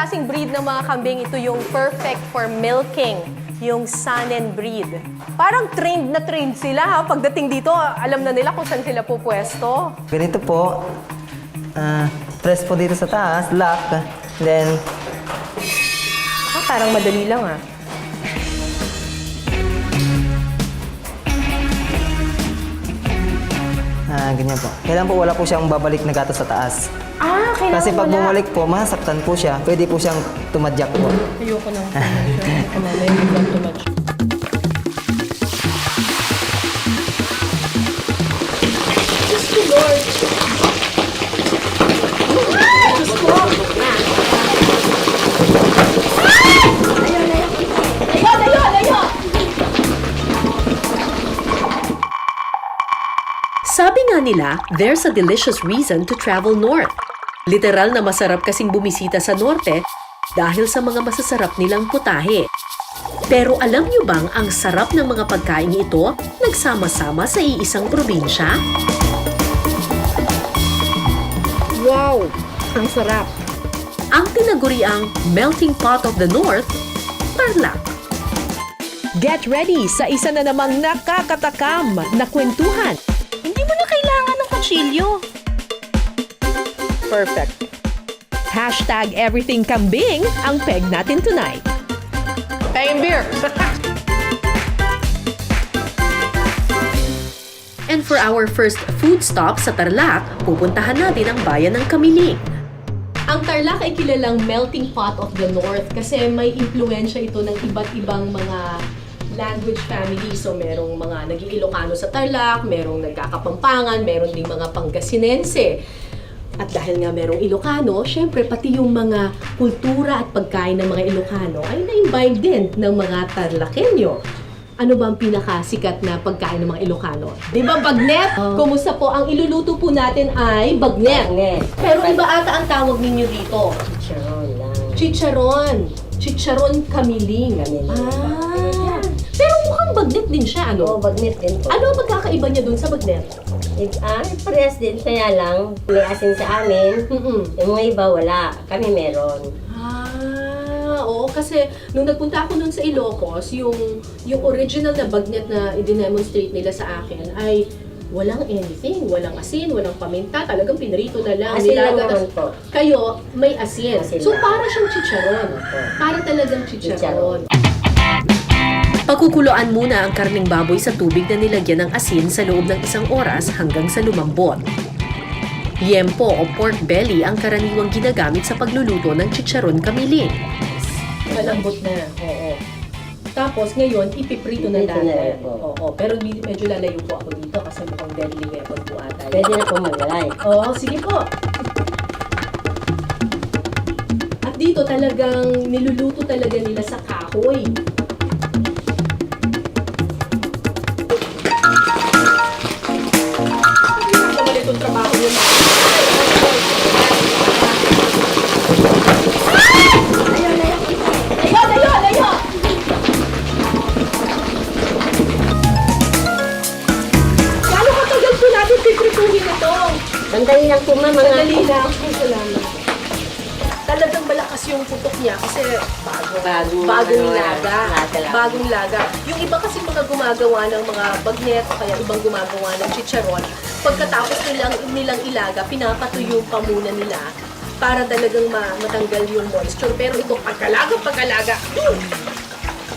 klaseng breed ng mga kambing, ito yung perfect for milking, yung Saanen breed. Parang trained na trained sila ha. Pagdating dito, alam na nila kung saan sila pupwesto. Ganito po, press po dito sa taas, lock, then Parang madali lang ah. ganyan po. Kailan po wala po siyang babalik na gatas sa taas. Kailangan Kasi pag wala. bumalik po, masaktan po siya. Pwede po siyang tumadyak po. Ayoko nang mamaya biglang tumatch. Diyos ko, Lord! Diyos ko! Layo! Sabi nga nila, there's a delicious reason to travel north. Literal na masarap kasing bumisita sa norte dahil sa mga masasarap nilang putahe. Pero alam niyo bang ang sarap ng mga pagkain ito nagsama-sama sa iisang probinsya? Wow! Ang sarap! Ang tinaguriang melting pot of the north, Tarlac. Get ready sa isa na namang nakakatakam na kwentuhan. Hindi mo na kailangan ng kutsilyo. Perfect. Hashtag everything kambing ang peg natin tonight. Paying beer! And for our first food stop sa Tarlac, pupuntahan natin ang bayan ng Kamiling. Ang Tarlac ay kilalang melting pot of the North kasi may impluensya ito ng iba't ibang mga language family. So, merong mga nag-Ilocano sa Tarlac, merong nagkakapampangan, meron ding mga Pangasinense. At dahil nga merong Ilocano, syempre pati yung mga kultura at pagkain ng mga Ilocano ay na-imbibe din ng mga Tarlakenyo. Ano ba ang pinakasikat na pagkain ng mga Ilocano? Di ba bagnet? Kumusta po? Ang iluluto po natin ay bagnet. Pero iba ata ang tawag ninyo dito. Chicharon lang. Chicharon. Chicharon kamiling. Pero mukhang bagnet din siya, Oo, ano? bagnet din po. Ano ang pagkakaiba niya dun sa bagnet? Parehas din, kaya lang, may asin sa amin. Yung mga iba, wala. Kami meron. Oo, kasi nung nagpunta ako nun sa Ilocos, yung original na bagnet na i-demonstrate nila sa akin ay walang anything, walang asin, walang paminta, talagang pinrito na lang. Asin lang nilaga. naman po. Kayo, may asin. Asin So, lang. para siyang chicharon. Para talagang chicharon. Pagkukuloan muna ang karning baboy sa tubig na nilagyan ng asin sa loob ng 1 oras hanggang sa lumambot. Yempo o pork belly ang karaniwang ginagamit sa pagluluto ng chicharon kamiling. Malambot na. Oo. Tapos ngayon, ipiprito na Ipiprito na natin. po. Oo. Pero medyo lalayo po ako dito kasi mukhang deadly weapon po ata. Pwede na po maglalay. Oo, sige po. At dito talagang niluluto talaga nila sa kahoy. Naman itong trabaho yun. Layo! Gano'ng katagal po natin piprituhin ito? Sandali lang po, ma'am. Madali lang. Salamat. Talagang malakas yung putok niya kasi bagong laga. Bagong laga. Yung iba kasi mga gumagawa ng mga bagnet o kaya ibang gumagawa ng chicharon, pagkatapos nilang ilaga, pinapatuyo pa muna nila para talagang matanggal yung moisture. Pero ito, pagkalaga,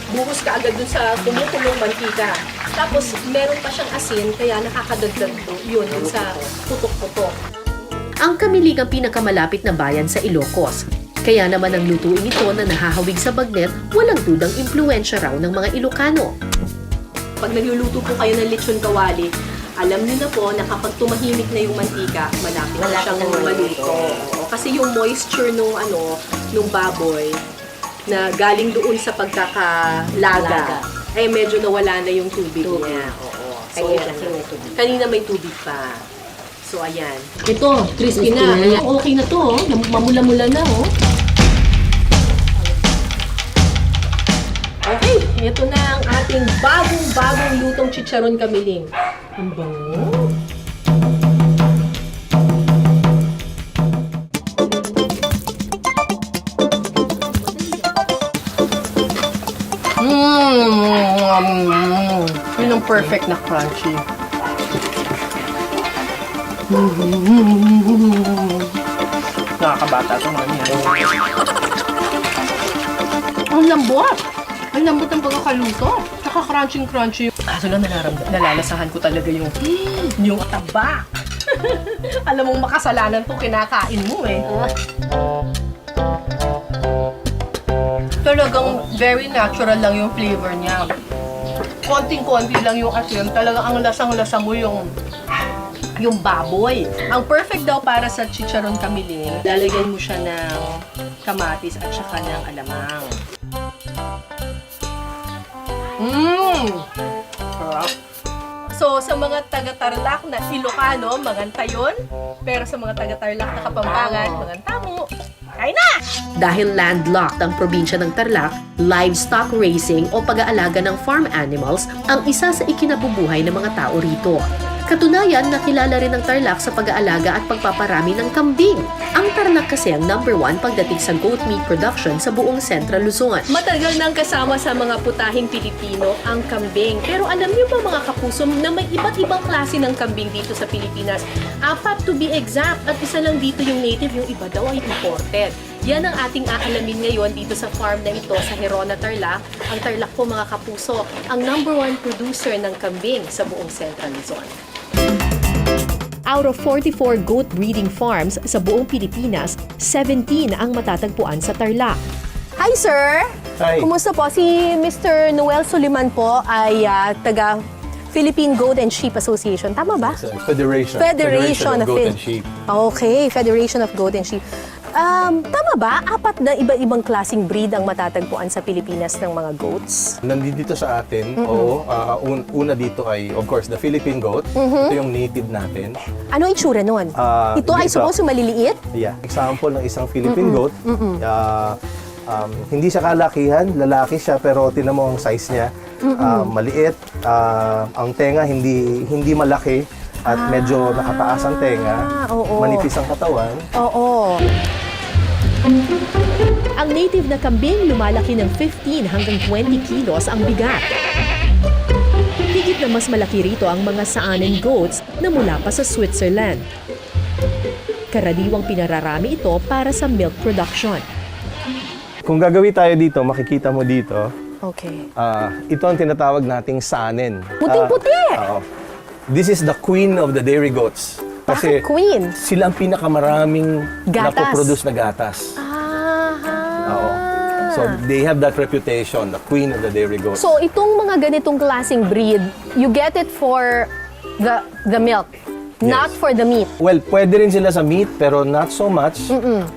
buhos ka agad dun sa kumukulong mantika. Tapos, meron pa siyang asin, kaya nakakadagdag yun sa putok-putok. Ang Kamiling ang pinakamalapit na bayan sa Ilocos. Kaya naman ang lutuin ito na nahahawig sa bagnet, walang dudang impluensya raw ng mga Ilocano. Pag nagluluto po kayo ng lechon kawali, alam niyo na po na kapag tumahimik na yung mantika, malapit na Malapit siyang na maluto. Oo, kasi yung moisture nung baboy na galing doon sa pagkakalaga, ay medyo nawala na yung tubig niya. Oo. So, kanina may tubig pa. So, ayan. Ito, crispy na. Kaya okay na to, oh. Mamula-mula na, oh. Okay, ito na ang ating bagong-bagong lutong chicharon kamiling. Ang bango. Yun ang perfect na crunchy. Nakakabata ito man yan. Ang lambot! Ang lambot ng pagkakaluto. Tsaka crunchy. Kaso lang nalalasahan ko talaga yung taba. Alam mong makasalanan to kinakain mo eh. Talagang very natural lang yung flavor niya. Konting-konti lang yung asin. Talagang ang lasang-lasa mo yung baboy. Ang perfect daw para sa chicharon kamiling, lalagyan mo siya ng kamatis at saka ng alamang. Sarap. So, sa mga taga-Tarlac na Ilocano, maganta yun. Pero sa mga taga-Tarlac na Kapampangan, maganta mo. Kain na! Dahil landlocked ang probinsya ng Tarlac, livestock raising o pag-aalaga ng farm animals ang isa sa ikinabubuhay ng mga tao rito. Katunayan, nakilala rin ng Tarlac sa pag-aalaga at pagpaparami ng kambing. Ang Tarlac kasi ang number 1 pagdating sa goat meat production sa buong Central Luzon. Matagal nang kasama sa mga putahing Pilipino ang kambing. Pero alam niyo ba mga kapuso na may iba't ibang klase ng kambing dito sa Pilipinas? 4 to be exact at isa lang dito yung native, yung iba daw ay imported. Yan ang ating aalamin ngayon dito sa farm na ito sa Gerona, Tarlac. Ang Tarlac po mga kapuso, ang number 1 producer ng kambing sa buong Central Luzon. Out of 44 goat breeding farms sa buong Pilipinas, 17 ang matatagpuan sa Tarlac. Hi, sir! Hi. Kumusta po? Si Mr. Noel Soliman po ay taga Philippine Goat and Sheep Association. Tama ba? Federation. Federation of Goat and Sheep. Okay, Federation of Goat and Sheep. Tama ba? 4 na iba-ibang klaseng breed ang matatagpuan sa Pilipinas ng mga goats? Nandito sa atin, oo. Una dito ay, of course, the Philippine goat. Ito yung native natin. Ano itsura nun? Ito ay ito. suppose yung maliliit? Yeah. Example ng isang Philippine goat. Hindi siya kalakihan, lalaki siya, pero tinan mo ang size niya. Maliit. Ang tenga hindi malaki. At medyo nakataas ang tenga. Oo. Manipis ang katawan. Oo. Ang native na kambing lumalaki ng 15 hanggang 20 kilos ang bigat. Higit na mas malaki rito ang mga Saanen goats na mula pa sa Switzerland. Karaniwang pinararami ito para sa milk production. Kung gagawin tayo dito, makikita mo dito, Okay. ito ang tinatawag nating Saanen. Puting-puti! Oo. This is the queen of the dairy goats. Bakit queen? Sila ang pinakamaraming Gatas. napoproduce na gatas. Oo. So, they have that reputation, the queen of the dairy goats. So, itong mga ganitong klaseng breed, you get it for the milk, not for the meat. Well, pwede rin sila sa meat, pero not so much.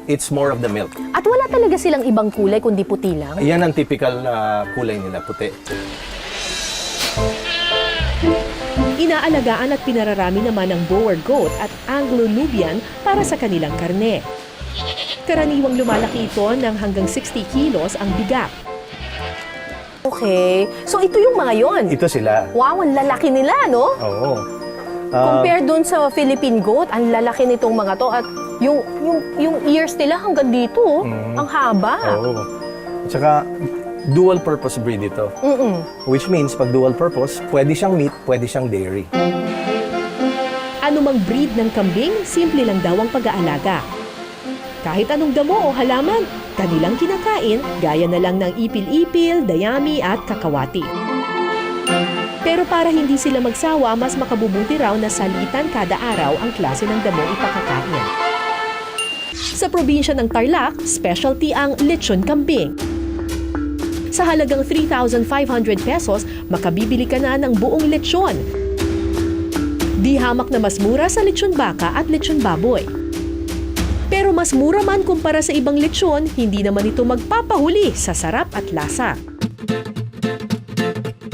It's more of the milk. At wala talaga silang ibang kulay kundi puti lang. Yan ang typical na kulay nila, puti. Inaalagaan at pinararami naman ng Boer goat at Anglo-Nubian para sa kanilang karne. Karaniwang lumalaki ito ng hanggang 60 kilos ang bigat. Okay. So, ito yung mga yon. Ito sila. Wow, ang lalaki nila, no? Oo. Compare dun sa Philippine goat, ang lalaki nitong mga to. At yung ears nila hanggang dito, oh. Ang haba. Oo. Tsaka, dual purpose breed ito. Which means, pag dual purpose, pwede siyang meat, pwede siyang dairy. Anumang breed ng kambing, simple lang daw ang pag-aalaga. Kahit anong damo o halaman, kanilang kinakain, gaya na lang ng ipil-ipil, dayami at kakawati. Pero para hindi sila magsawa, mas makabubuti raw na salitan kada araw ang klase ng damo ipakakain. Sa probinsya ng Tarlac, specialty ang lechon kambing. Sa halagang 3,500 pesos, makabibili ka na ng buong lechon. Di hamak na mas mura sa lechon baka at lechon baboy. Pero mas mura man kumpara sa ibang lechon, hindi naman ito magpapahuli sa sarap at lasa.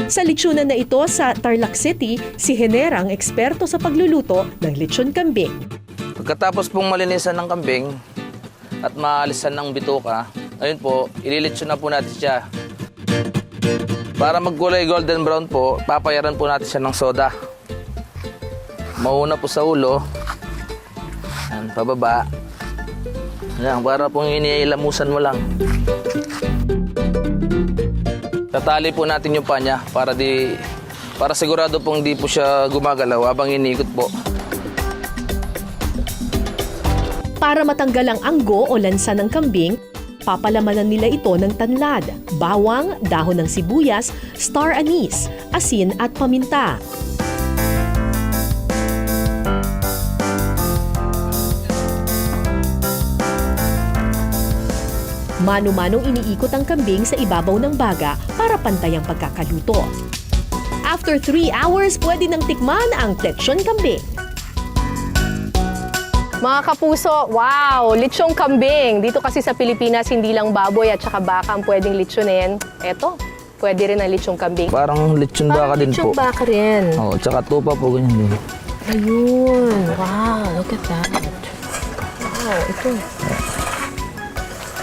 Sa lechonan na ito sa Tarlac City, si Henera ang eksperto sa pagluluto ng lechon kambing. Pagkatapos pong malinisan ng kambing at maalisan ng bituka, ayun po, ililitsyon na po natin siya. Para magkulay golden brown po, papayaran po natin siya ng soda. Mauna po sa ulo, yan, pababa. Yan, para pong iniilamusan mo lang. Tatali po natin yung panya para sigurado pong di po siya gumagalaw habang iniikot po. Para matanggal ang anggo o lansa ng kambing, papalamanan nila ito ng tanlad, bawang, dahon ng sibuyas, star anise, asin at paminta. Mano-manong iniikot ang kambing sa ibabaw ng baga para pantay ang pagkakaluto. After 3 hours, pwede nang tikman ang lechon kambing. Mga kapuso, wow! Lechong kambing. Dito kasi sa Pilipinas, hindi lang baboy at saka baka ang pwedeng lechonin. Eto, pwede rin ang lechong kambing. Parang lechon baka din po. Lechong baka rin. Oo, tsaka tupa po, ganyan din. Ayun. Wow, look at that. Wow, ito.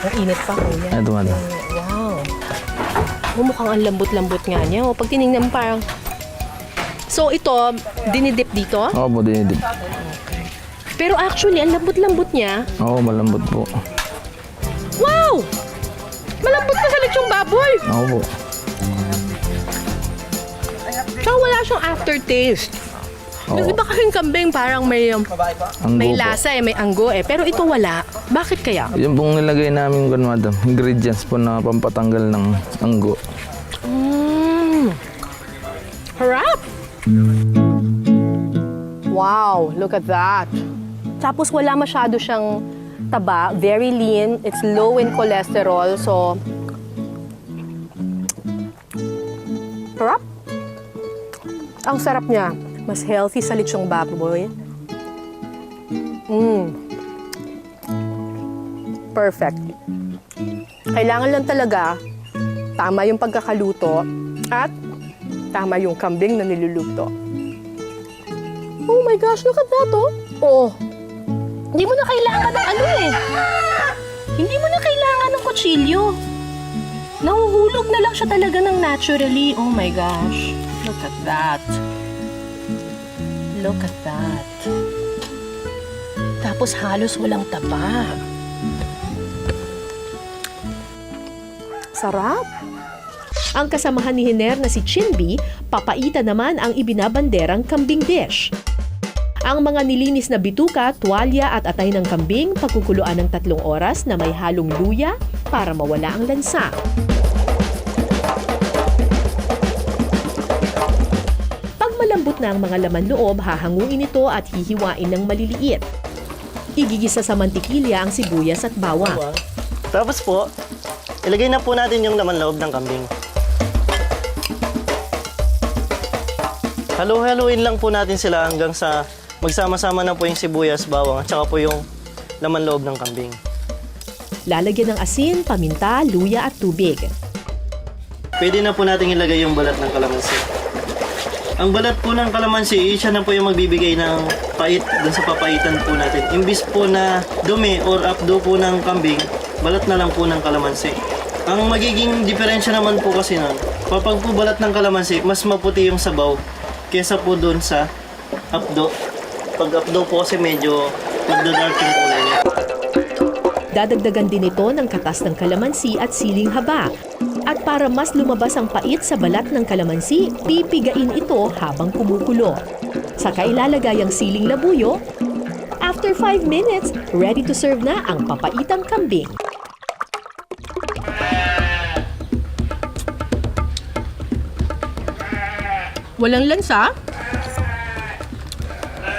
Ang init pa, kuya. Ito, madam. Wow. Oh, mukhang ang lambot-lambot nga niya. Oh, pag tinignan mo parang... So, ito, dinidip dito? Oo po, dinidip. Pero actually, ang lambot-lambot niya. Oo, malambot po. Wow! Malambot pa sa lechong baboy. Oo po. Tsaka wala siyang aftertaste. Yung iba kasing kambing parang may Anggo lasa may anggo Pero ito wala. Bakit kaya? Yung pong nilagay namin kung madam, ingredients po na pampatanggal ng anggo. Harap! Wow, look at that. Tapos wala masyado siyang taba, very lean, it's low in cholesterol, so harap. Ang sarap niya. Mas healthy sa lechong baboy. Perfect. Kailangan lang talaga tama yung pagkakaluto at tama yung kambing na niluluto. Oh my gosh, look at that, oh. Oh. Hindi mo na kailangan ng Hindi mo na kailangan ng kutsilyo. Nahuhulog na lang siya talaga ng naturally. Oh my gosh. Look at that. Look at that. Tapos halos walang taba. Sarap. Ang kasamahan ni Hiner na si Chinby, papaita naman ang ibinabanderang kambing dish. Ang mga nilinis na bituka, tuwalya at atay ng kambing pagkukuluan ng 3 oras na may halong luya para mawala ang lansa. Pag malambot na ang mga laman loob, hahanguin ito at hihiwain ng maliliit. Igigisa sa mantikilya ang sibuyas at bawang. Tapos po, ilagay na po natin yung laman loob ng kambing. Halo-haluin lang po natin sila hanggang sa magsama-sama na po yung sibuyas, bawang at saka po yung laman loob ng kambing. Lalagyan ng asin, paminta, luya at tubig. Pwede na po natin ilagay yung balat ng kalamansi. Ang balat po ng kalamansi, siya na po yung magbibigay ng pait dun sa papaitan po natin. Imbis po na dumi or apdo po ng kambing, balat na lang po ng kalamansi. Ang magiging diferensya naman po kasi nun, kapag po balat ng kalamansi, mas maputi yung sabaw kesa po dun sa apdo. Pag apdo po kasi medyo nagda-dark yung kulay niya. Dadagdagan din ito ng katas ng kalamansi at siling haba. At para mas lumabas ang pait sa balat ng kalamansi, pipigain ito habang kumukulo. Saka ilalagay ang siling labuyo. After 5 minutes, ready to serve na ang papaitang kambing. Walang lansa.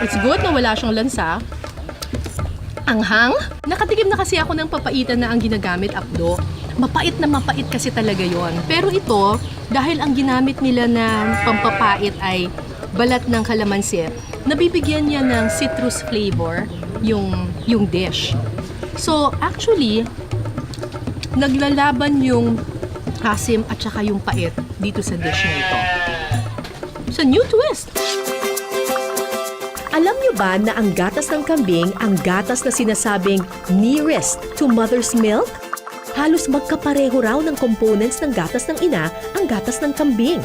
It's good na wala siyang lansa. Anghang. Nakatikim na kasi ako ng papaitan na ang ginagamit apdo. Mapait na mapait kasi talaga yon. Pero ito, dahil ang ginamit nila na pampapait ay balat ng kalamansi, nabibigyan niya ng citrus flavor yung dish. So, actually, naglalaban yung asim at saka yung pait dito sa dish na ito. It's a new twist. Alam niyo ba na ang gatas ng kambing ang gatas na sinasabing nearest to mother's milk? Halos magkapareho raw ng components ng gatas ng ina ang gatas ng kambing.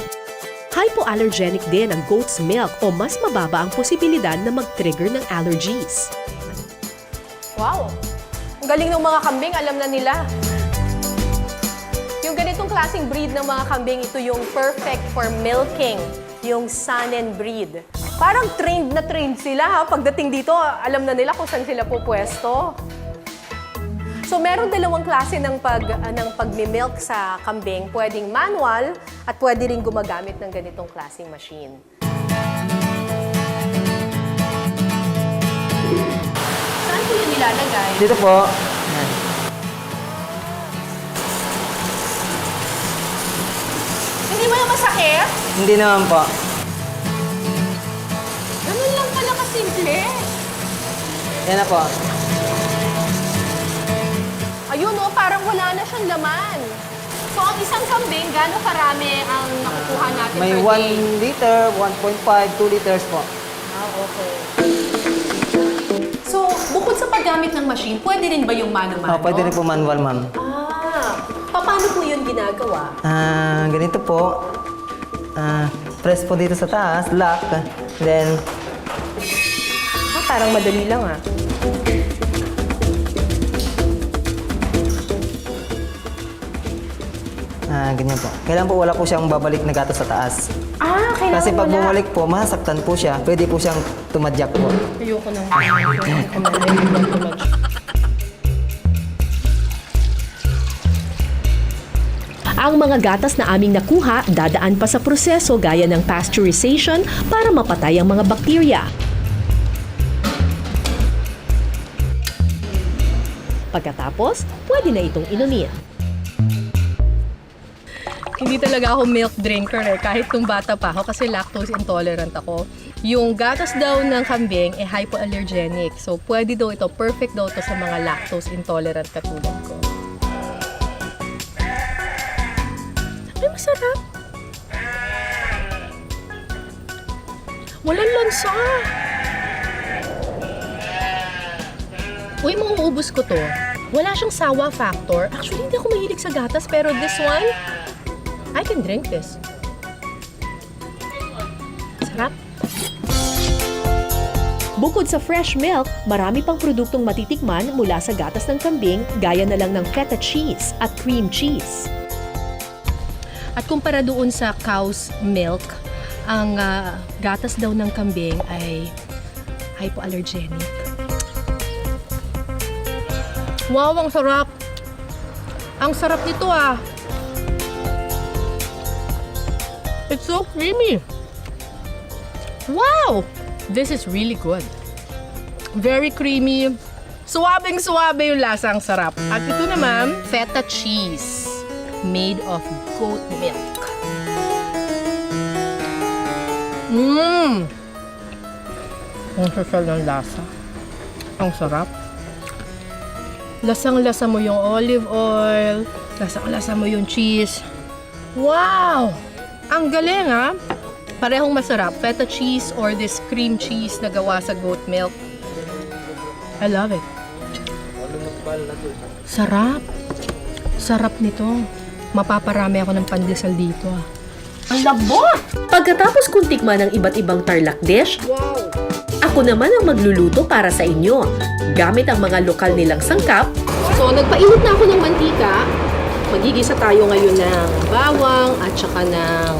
Hypoallergenic din ang goat's milk o mas mababa ang posibilidad na mag-trigger ng allergies. Wow! Ang galing ng mga kambing, alam na nila. yung ganitong klaseng breed ng mga kambing, ito yung perfect for milking, yung Saanen breed. Parang trained na trained sila ha. Pagdating dito, alam na nila kung saan sila pupwesto. So meron dalawang klase ng pagmi-milk sa kambing. Pwedeng manual at pwede rin gumagamit ng ganitong klaseng machine. Saan ko yun nilalagay? Dito po. Yan. Hindi mo na masakit? Hindi naman po. Ganun lang pala kasimple. Yan na po. Ayun o, parang wala na siyang laman. So ang isang kambing, gaano karami ang nakukuha natin May per 1 day? liter, 1.5, 2 liters po. Okay. So, bukod sa paggamit ng machine, pwede rin ba yung mano-mano? Pwede rin po manual, ma'am. Paano po yun ginagawa? Ganito po. Press po dito sa taas, lock. Then, Parang madali lang ah. ganyan po. Kailan po wala po siyang babalik na gatas sa taas. Kailangan Kasi pag wala. bumalik po, masasaktan po siya. Pwede po siyang tumadyak po. Ayoko nang Ang mga gatas na aming nakuha, dadaan pa sa proseso gaya ng pasteurization para mapatay ang mga bakterya. Pagkatapos, pwede na itong inumin. Hindi talaga ako milk drinker kahit nung bata pa ako kasi lactose intolerant ako. Yung gatas daw ng kambing hypoallergenic. So pwede daw ito, perfect daw ito sa mga lactose intolerant katulad ko. Ay, masarap. Walang lansa. Uy, mauubos ko to. Wala siyang sawa factor. Actually, hindi ako mahilig sa gatas, pero this one, I can drink this. Sarap. Bukod sa fresh milk, marami pang produktong matitikman mula sa gatas ng kambing gaya na lang ng feta cheese at cream cheese. At kumpara doon sa cow's milk, ang gatas daw ng kambing ay hypoallergenic. Wow, ang sarap! Ang sarap nito ah! It's so creamy! Wow! This is really good. Very creamy. Suwabing-suwabe yung lasa, ang sarap. At ito naman, feta cheese made of goat milk. Ang social ng lasa. Ang sarap. Lasang-lasa mo yung olive oil. Lasang-lasa mo yung cheese. Wow! Ang galing ha! Parehong masarap. Feta cheese or this cream cheese na gawa sa goat milk. I love it. Sarap. Sarap nito. Mapaparami ako ng pandesal dito ah. Ang labot! Pagkatapos kong tikman ng iba't ibang tarlac dish, ako naman ang magluluto para sa inyo. Gamit ang mga lokal nilang sangkap, So, nagpainit na ako ng mantika. Magigisa tayo ngayon ng bawang at saka ng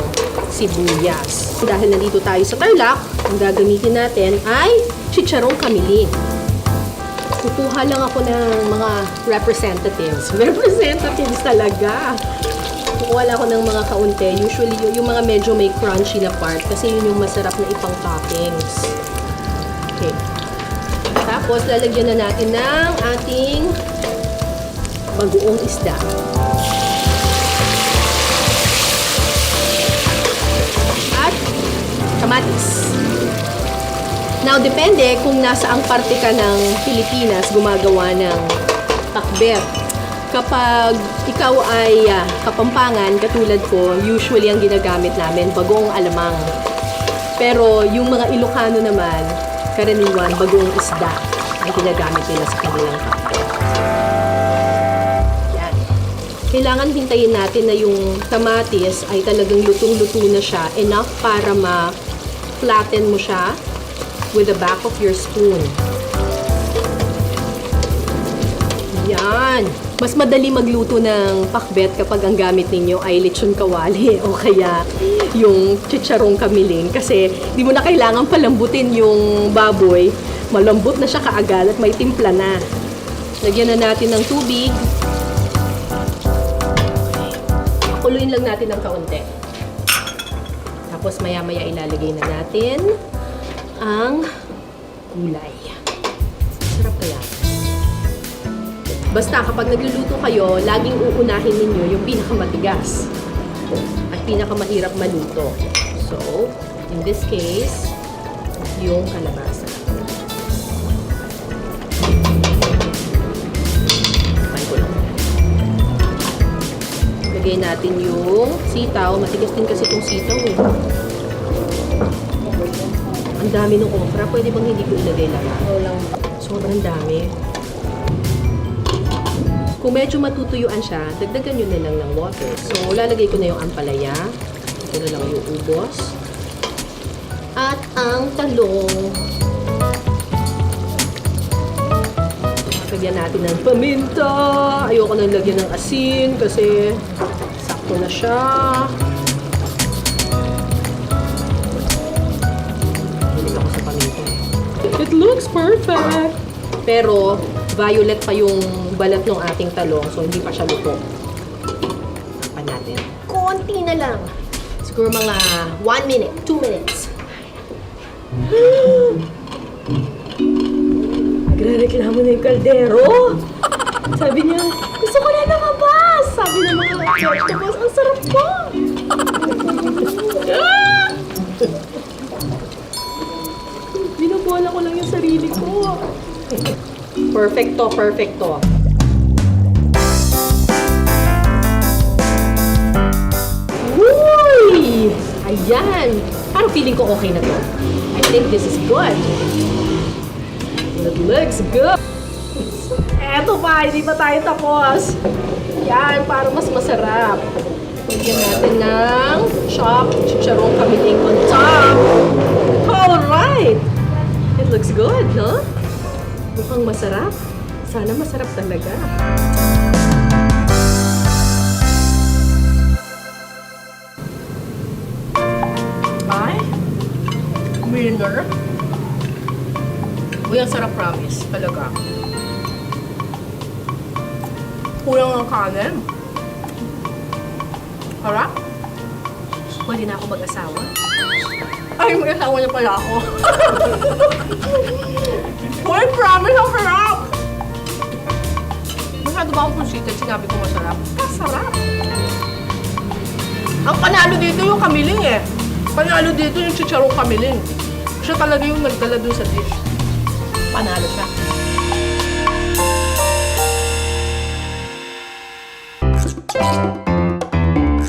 sibuyas. Dahil nandito tayo sa Tarlac, ang gagamitin natin ay chicharong kamiling. Kukuha lang ako ng mga representatives. Representatives talaga. Kukuha lang ako ng mga kaunti. Usually, yung mga medyo may crunchy na part kasi yun yung masarap na ipang toppings. Okay. Tapos, lalagyan na natin ng ating bagoong isda. At kamatis. Now, depende kung nasaang parte ka ng Pilipinas gumagawa ng takbet. Kapag ikaw ay Kapampangan, katulad ko, usually ang ginagamit namin, bagoong alamang. Pero yung mga Ilocano naman, karaniwan, bagoong isda ang ginagamit nila sa kanilang takbet. Yan. Kailangan hintayin natin na yung kamatis ay talagang lutong-luto na siya, enough para ma-flatten mo siya with the back of your spoon. Yan. Mas madali magluto ng pakbet kapag ang gamit ninyo ay lechon kawali o kaya yung chicharong kamiling kasi di mo na kailangan palambutin yung baboy. Malambot na siya kaagad at may timpla na. Lagyan na natin ng tubig. Pakuluin lang natin ng kaunti. Tapos maya-maya ilalagay na natin ang gulay. Sarap kaya. Basta kapag nagluluto kayo, laging uunahin ninyo yung pinakamatigas at pinakamahirap maluto. So, in this case, yung kalabasa. Kain ko lang. Lagay natin yung sitaw. Matigas din kasi itong sitaw eh. Ang dami ng okra. Pwede bang hindi ko ilagay lang? Sobrang dami. Kung medyo matutuyuan siya, dagdagan nyo na lang ng water. So, lalagay ko na yung ampalaya. Ito na lang yung ubos. At ang talong. Lagyan natin ng paminta. Ayoko nang lagyan ng asin kasi sakto na siya. Hilig ako sa paminta. It looks perfect! Pero, violet pa yung balat ng ating talong, so hindi pa siya luto. Tapan natin. Konti na lang. Siguro mga 1 minute, 2 minutes. Nagre-reklamo na yung kaldero. Sabi niya, gusto ko na lumabas. Sabi ng mga vegetables, ang sarap po. Binubola ko lang yung sarili ko. Perfecto, perfecto. Uy! Ayan! Parang feeling ko okay na to. I think this is good. It looks good. Eto pa, hindi pa tayo tapos. Yan, para mas masarap. Lagyan natin ng chopped chicharong kamiling on top. Alright! It looks good, no? Mukhang masarap. Sana masarap talaga. Ay, winner. Uy, ang sarap, promise. Talaga. Kulang ang kanin. Harap? Pwede na ako mag-asawa. Ay, mag-asawa na pala ako. Uy, promise, ang sarap! Masyado ba akong considered? Sinabi ko masarap. Masarap! Ang panalo dito yung kamiling eh. Panalo dito yung chicharong kamiling. Siya talaga yung nagdala dun sa dish. Panalo siya.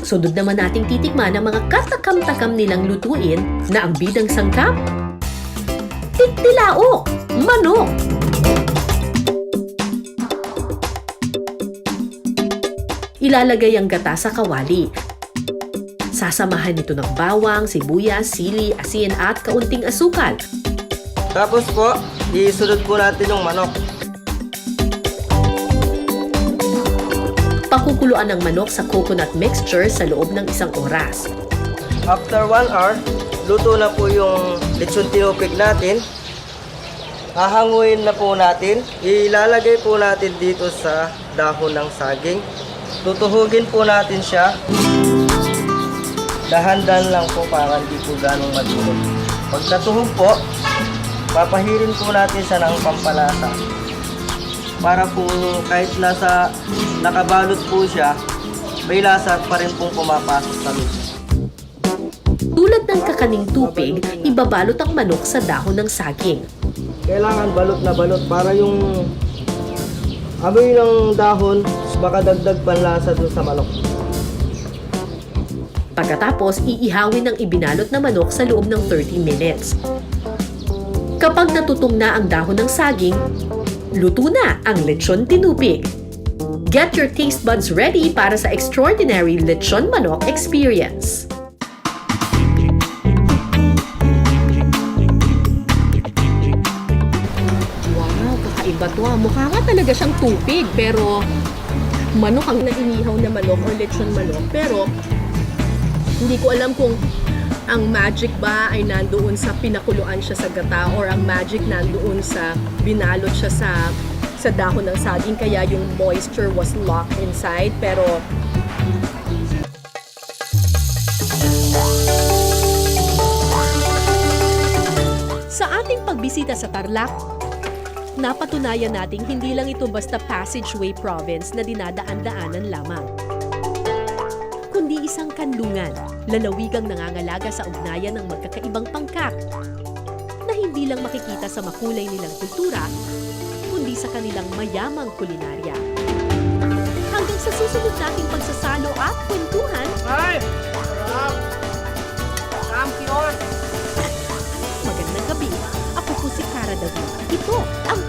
Sunod naman nating titikman ang mga katakam-takam nilang lutuin na ang bidang sangkap, tiktilaok, manok. Ilalagay ang gata sa kawali. Sasamahan ito ng bawang, sibuyas, sili, asin at kaunting asukal. Tapos po, isunod po natin yung manok. Pakukuluan ang manok sa coconut mixture sa loob ng 1 oras. After 1 hour, luto na po yung lechon tinupig natin. Hahanguin na po natin. Ilalagay po natin dito sa dahon ng saging. Tutuhugin po natin siya. Dahan-dahan lang po para hindi po ganong madurog. Pag natuhog po, papahirin po natin siya ng pampalasa. Para po kahit nakabalot po siya, may lasa pa rin pong pumapasok sa loob. Tulad ng kakaning tupig, ibabalot ang manok sa dahon ng saging. Kailangan balot na balot para yung amoy ng dahon makadagdag panlasa dun sa manok. Pagkatapos, iihawin ang ibinalot na manok sa loob ng 30 minutes. Kapag natutong na ang dahon ng saging, luto na ang lechon tinupig. Get your taste buds ready para sa extraordinary lechon manok experience. Wow, kakaiba to ah. Mukha nga talaga siyang tupig, pero manok ang nainihaw na manok or lechon manok. Pero, hindi ko alam kung ang magic ba ay nandoon sa pinakuluan siya sa gata or ang magic nandoon sa binalot siya sa dahon ng saging kaya yung moisture was locked inside. Pero, Sa ating pagbisita sa Tarlac, napatunayan nating hindi lang ito basta passageway province na dinadaan-daanan lamang, kundi isang kanlungan, lalawigang nangangalaga sa ugnayan ng magkakaibang pangkat na hindi lang makikita sa makulay nilang kultura, kundi sa kanilang mayamang kulinarya. Hanggang sa susunod nating pagsasalo at kwentuhan, magandang gabi. Ako po si Cara David. Ito ang